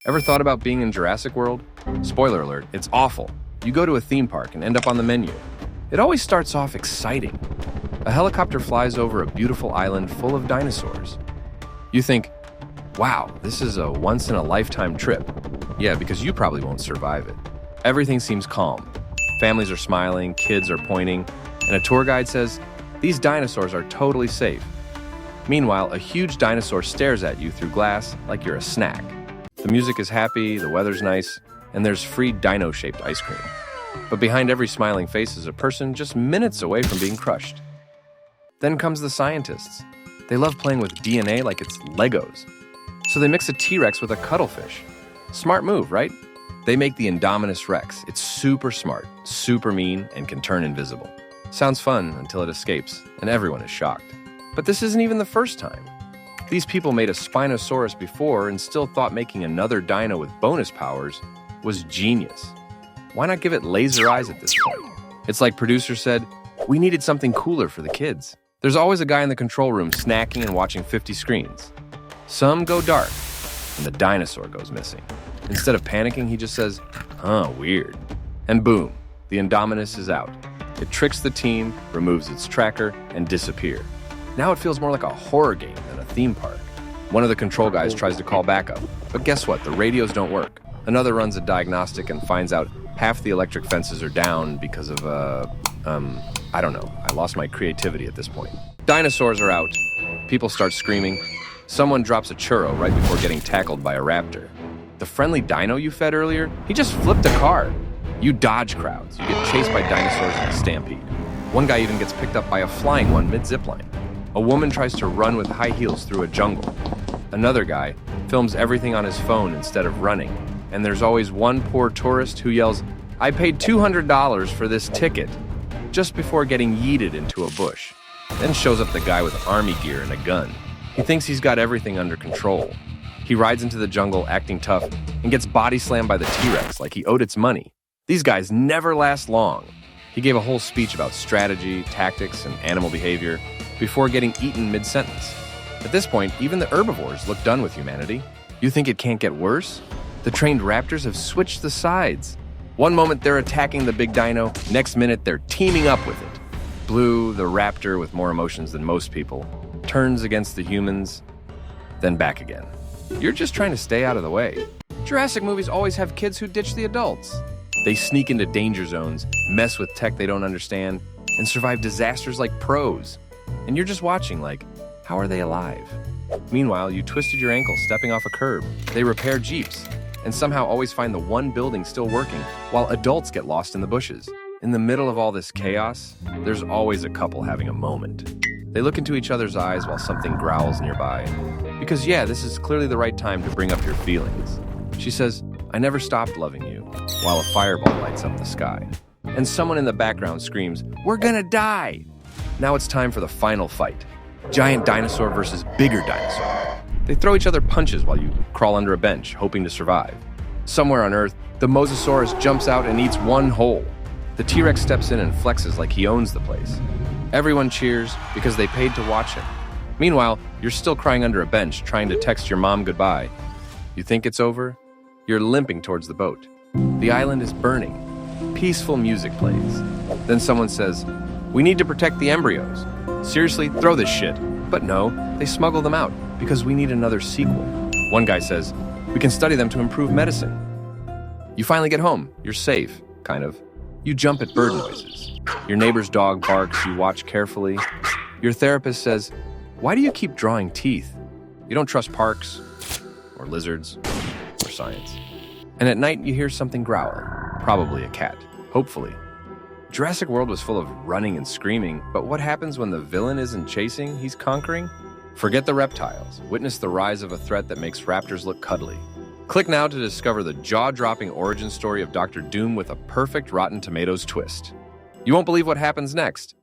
Ever thought about being in Jurassic World? Spoiler alert, it's awful. You go to a theme park and end up on the menu. It always starts off exciting. A helicopter flies over a beautiful island full of dinosaurs. You think, wow, this is a once-in-a-lifetime trip. Yeah, because you probably won't survive it. Everything seems calm. Families are smiling, kids are pointing, and a tour guide says, these dinosaurs are totally safe. Meanwhile, a huge dinosaur stares at you through glass like you're a snack. The music is happy, the weather's nice, and there's free dino-shaped ice cream. But behind every smiling face is a person just minutes away from being crushed. Then comes the scientists. They love playing with DNA like it's Legos. So they mix a T-Rex with a cuttlefish. Smart move, right? They make the Indominus Rex. It's super smart, super mean, and can turn invisible. Sounds fun until it escapes, and everyone is shocked. But this isn't even the first time. These people made a Spinosaurus before and still thought making another dino with bonus powers was genius. Why not give it laser eyes at this point? It's like producers said, we needed something cooler for the kids. There's always a guy in the control room snacking and watching 50 screens. Some go dark, and the dinosaur goes missing. Instead of panicking, he just says, weird. And boom, the Indominus is out. It tricks the team, removes its tracker, and disappears. Now it feels more like a horror game than a theme park. One of the control guys tries to call backup, but guess what? The radios don't work. Another runs a diagnostic and finds out half the electric fences are down because of, I don't know. I lost my creativity at this point. Dinosaurs are out. People start screaming. Someone drops a churro right before getting tackled by a raptor. The friendly dino you fed earlier, he just flipped a car. You dodge crowds. You get chased by dinosaurs in a stampede. One guy even gets picked up by a flying one mid-zipline. A woman tries to run with high heels through a jungle. Another guy films everything on his phone instead of running. And there's always one poor tourist who yells, I paid $200 for this ticket, just before getting yeeted into a bush. Then shows up the guy with army gear and a gun. He thinks he's got everything under control. He rides into the jungle acting tough and gets body slammed by the T-Rex like he owed its money. These guys never last long. He gave a whole speech about strategy, tactics, and animal behavior before getting eaten mid-sentence. At this point, even the herbivores look done with humanity. You think it can't get worse? The trained raptors have switched the sides. One moment they're attacking the big dino, next minute they're teaming up with it. Blue, the raptor with more emotions than most people, turns against the humans, then back again. You're just trying to stay out of the way. Jurassic movies always have kids who ditch the adults. They sneak into danger zones, mess with tech they don't understand, and survive disasters like pros. And you're just watching like, how are they alive? Meanwhile, you twisted your ankle stepping off a curb. They repair Jeeps, and somehow always find the one building still working, while adults get lost in the bushes. In the middle of all this chaos, there's always a couple having a moment. They look into each other's eyes while something growls nearby. Because yeah, this is clearly the right time to bring up your feelings. She says, I never stopped loving you, while a fireball lights up the sky. And someone in the background screams, we're gonna die! Now it's time for the final fight. Giant dinosaur versus bigger dinosaur. They throw each other punches while you crawl under a bench, hoping to survive. Somewhere on Earth, the Mosasaurus jumps out and eats one whole. The T-Rex steps in and flexes like he owns the place. Everyone cheers because they paid to watch him. Meanwhile, you're still crying under a bench, trying to text your mom goodbye. You think it's over? You're limping towards the boat. The island is burning. Peaceful music plays. Then someone says, we need to protect the embryos. Seriously, throw this shit. But no, they smuggle them out because we need another sequel. One guy says, we can study them to improve medicine. You finally get home. You're safe, kind of. You jump at bird noises. Your neighbor's dog barks, you watch carefully. Your therapist says, why do you keep drawing teeth? You don't trust parks, or lizards, or science. And at night, you hear something growl. Probably a cat, hopefully. Jurassic World was full of running and screaming, but what happens when the villain isn't chasing, he's conquering? Forget the reptiles. Witness the rise of a threat that makes raptors look cuddly. Click now to discover the jaw-dropping origin story of Dr. Doom with a perfect Rotten Tomatoes twist. You won't believe what happens next.